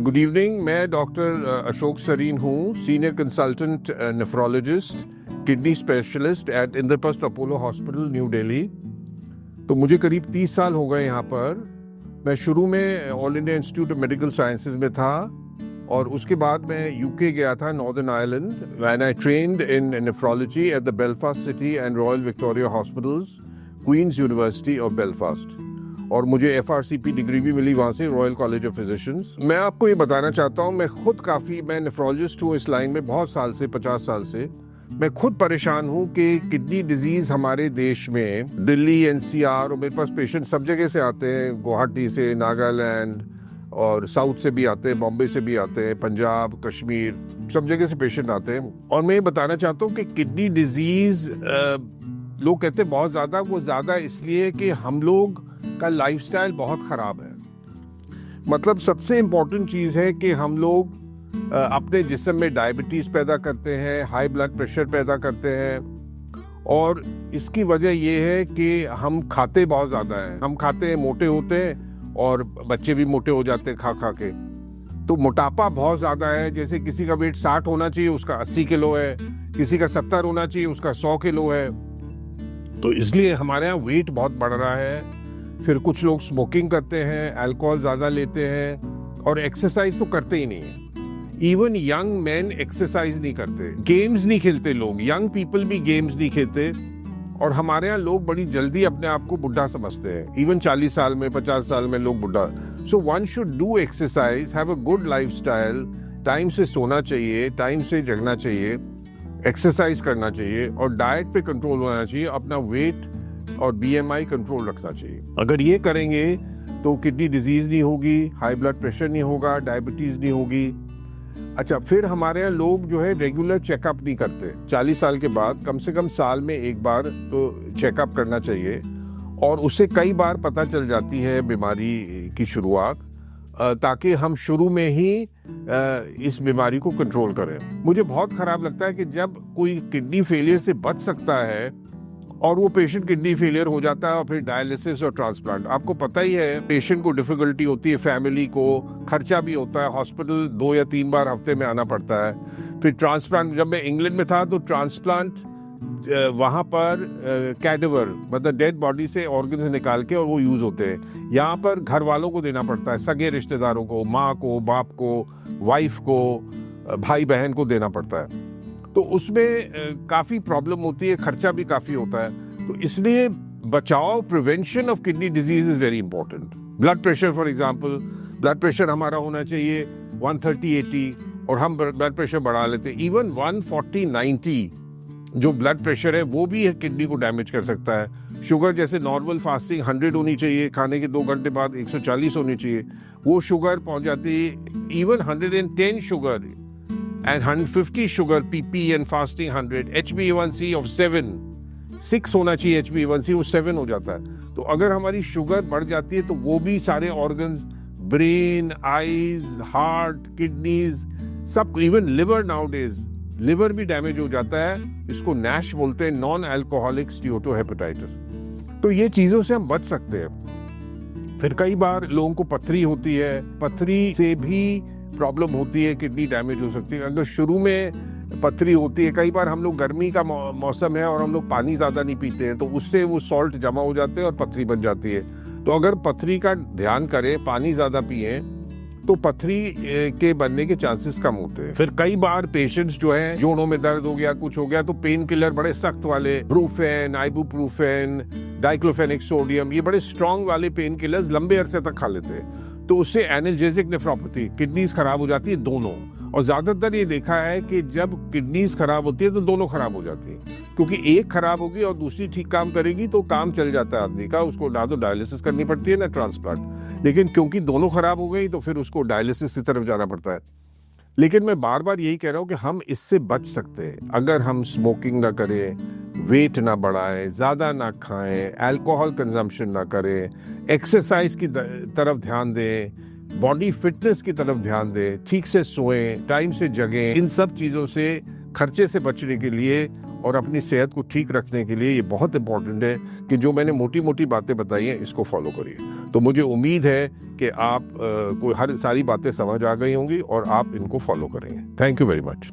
Good evening. मैं doctor Ashok Sarin हूँ, senior consultant nephrologist, kidney specialist at Indraprastha Apollo hospital, new Delhi. तो मुझे करीब 30 साल हो गए यहाँ पर। मैं शुरू में All India Institute of Medical Sciences में था और उसके बाद मैं यूके गया था, Northern Ireland, and I trained in nephrology at the Belfast City and Royal Victoria Hospitals, Queen's University of Belfast. और मुझे FRCP डिग्री भी मिली वहाँ से, रॉयल कॉलेज ऑफ फिजिशियंस। मैं आपको ये बताना चाहता हूँ, मैं नेफ्रोलॉजिस्ट हूँ इस लाइन में बहुत साल से, 50 साल से। मैं खुद परेशान हूँ कि किडनी डिजीज हमारे देश में, दिल्ली, NCR, और मेरे पास पेशेंट सब जगह से आते हैं, गुवाहाटी से, नागालैंड और साउथ से भी आते हैं, बॉम्बे से भी आते हैं, पंजाब, कश्मीर, सब जगह से पेशेंट आते हैं। और मैं ये बताना चाहता हूँ कि किडनी डिजीज लोग कहते हैं बहुत ज़्यादा, वो ज़्यादा इसलिए कि हम लोग का लाइफस्टाइल बहुत ख़राब है। मतलब सबसे इम्पोर्टेंट चीज़ है कि हम लोग अपने जिस्म में डायबिटीज़ पैदा करते हैं, हाई ब्लड प्रेशर पैदा करते हैं, और इसकी वजह ये है कि हम खाते बहुत ज़्यादा हैं। हम खाते हैं, मोटे होते हैं, और बच्चे भी मोटे हो जाते हैं खा खा के। तो मोटापा बहुत ज़्यादा है। जैसे किसी का वेट 60 होना चाहिए, उसका 80 किलो है, किसी का 70 होना चाहिए, उसका 100 किलो है। तो इसलिए हमारे यहाँ वेट बहुत बढ़ रहा है। फिर कुछ लोग स्मोकिंग करते हैं, अल्कोहल ज़्यादा लेते हैं, और एक्सरसाइज तो करते ही नहीं है। इवन यंग मैन एक्सरसाइज नहीं करते, गेम्स नहीं खेलते लोग, यंग पीपल भी गेम्स नहीं खेलते। और हमारे यहाँ लोग बड़ी जल्दी अपने आप को बुढ़ा समझते हैं। इवन 40 साल में, 50 साल में लोग बुढ़ा। So one should do exercise, have a good lifestyle, time से सोना चाहिए, टाइम से जगना चाहिए, एक्सरसाइज करना चाहिए, और डाइट पे कंट्रोल होना चाहिए, अपना वेट और BMI कंट्रोल रखना चाहिए। अगर ये करेंगे तो किडनी डिजीज नहीं होगी, हाई ब्लड प्रेशर नहीं होगा, डायबिटीज नहीं होगी। अच्छा, फिर हमारे यहाँ लोग जो है रेगुलर चेकअप नहीं करते। 40 साल के बाद कम से कम साल में एक बार तो चेकअप करना चाहिए, और उससे कई बार पता चल जाती है बीमारी की शुरुआत, ताकि हम शुरू में ही इस बीमारी को कंट्रोल करें। मुझे बहुत ख़राब लगता है कि जब कोई किडनी फेलियर से बच सकता है और वो पेशेंट किडनी फेलियर हो जाता है, और फिर डायलिसिस और ट्रांसप्लांट। आपको पता ही है, पेशेंट को डिफिकल्टी होती है, फैमिली को खर्चा भी होता है, हॉस्पिटल 2 या 3 बार हफ्ते में आना पड़ता है। फिर ट्रांसप्लांट, जब मैं इंग्लैंड में था तो ट्रांसप्लांट वहाँ पर कैडेवर, मतलब डेड बॉडी से ऑर्गन्स निकाल के और वो यूज़ होते हैं। यहाँ पर घर वालों को देना पड़ता है, सगे रिश्तेदारों को, माँ को, बाप को, वाइफ को, भाई बहन को देना पड़ता है। तो उसमें काफ़ी प्रॉब्लम होती है, खर्चा भी काफ़ी होता है। तो इसलिए बचाव, prevention of kidney disease is very important. Blood pressure for example, blood pressure हमारा होना चाहिए 130/80, और हम ब्लड प्रेशर बढ़ा लेते हैं। इवन 140/90 जो ब्लड प्रेशर है वो भी किडनी को डैमेज कर सकता है। शुगर, जैसे नॉर्मल फास्टिंग 100 होनी चाहिए, खाने के 2 घंटे बाद 140 होनी चाहिए, वो शुगर पहुंच जाती है even 110 sugar, and 150 sugar PP and fasting 100, HbA1c of 6 होना चाहिए, HbA1c वो 7 हो जाता है। तो अगर हमारी शुगर बढ़ जाती है तो वो भी सारे organs, brain, eyes, heart, kidneys, सब, इवन लिवर, नाउडेज लिवर भी डैमेज हो जाता है। इसको NASH बोलते हैं, नॉन अल्कोहलिक स्टीटोहेपेटाइटिस। तो ये चीज़ों से हम बच सकते हैं। फिर कई बार लोगों को पथरी होती है, पथरी से भी प्रॉब्लम होती है, किडनी डैमेज हो सकती है। अगर शुरू में पथरी होती है, कई बार हम लोग, गर्मी का मौसम है और हम लोग पानी ज़्यादा नहीं पीते हैं, तो उससे वो सॉल्ट जमा हो जाते हैं और पथरी बन जाती है। तो अगर पथरी का ध्यान करें, पानी ज़्यादा पिए, तो पथरी के बनने के चांसेस कम होते हैं। फिर कई बार पेशेंट्स जो है, जोड़ों में दर्द हो गया, कुछ हो गया, तो पेन किलर बड़े सख्त वाले, ब्रूफेन, आइबुप्रोफेन, डाइक्लोफेनिक सोडियम, ये बड़े स्ट्रॉन्ग वाले पेन किलर्स लंबे अरसे तक खा लेते हैं। तो उससे एनाल्जेसिक नेफ्रोपैथी, किडनीज खराब हो जाती है दोनों। और ज़्यादातर ये देखा है कि जब किडनीज खराब होती है तो दोनों खराब हो जाती है, क्योंकि एक खराब होगी और दूसरी ठीक काम करेगी तो काम चल जाता है आदमी का। उसको ना तो डायलिसिस करनी पड़ती है ना ट्रांसप्लांट, लेकिन क्योंकि दोनों खराब हो गई तो फिर उसको डायलिसिस की तरफ जाना पड़ता है। लेकिन मैं बार बार यही कह रहा हूँ कि हम इससे बच सकते हैं अगर हम स्मोकिंग ना करें, वेट ना बढ़ाएं, ज़्यादा ना खाएं, अल्कोहल कंजम्पशन ना करें, एक्सरसाइज की तरफ ध्यान दें, बॉडी फिटनेस की तरफ ध्यान दें, ठीक से सोएं, टाइम से जगें। इन सब चीज़ों से, खर्चे से बचने के लिए और अपनी सेहत को ठीक रखने के लिए ये बहुत इंपॉर्टेंट है कि जो मैंने मोटी मोटी बातें बताई हैं इसको फॉलो करिए। तो मुझे उम्मीद है कि आप को हर सारी बातें समझ आ गई होंगी और आप इनको फॉलो करेंगे। Thank you very much.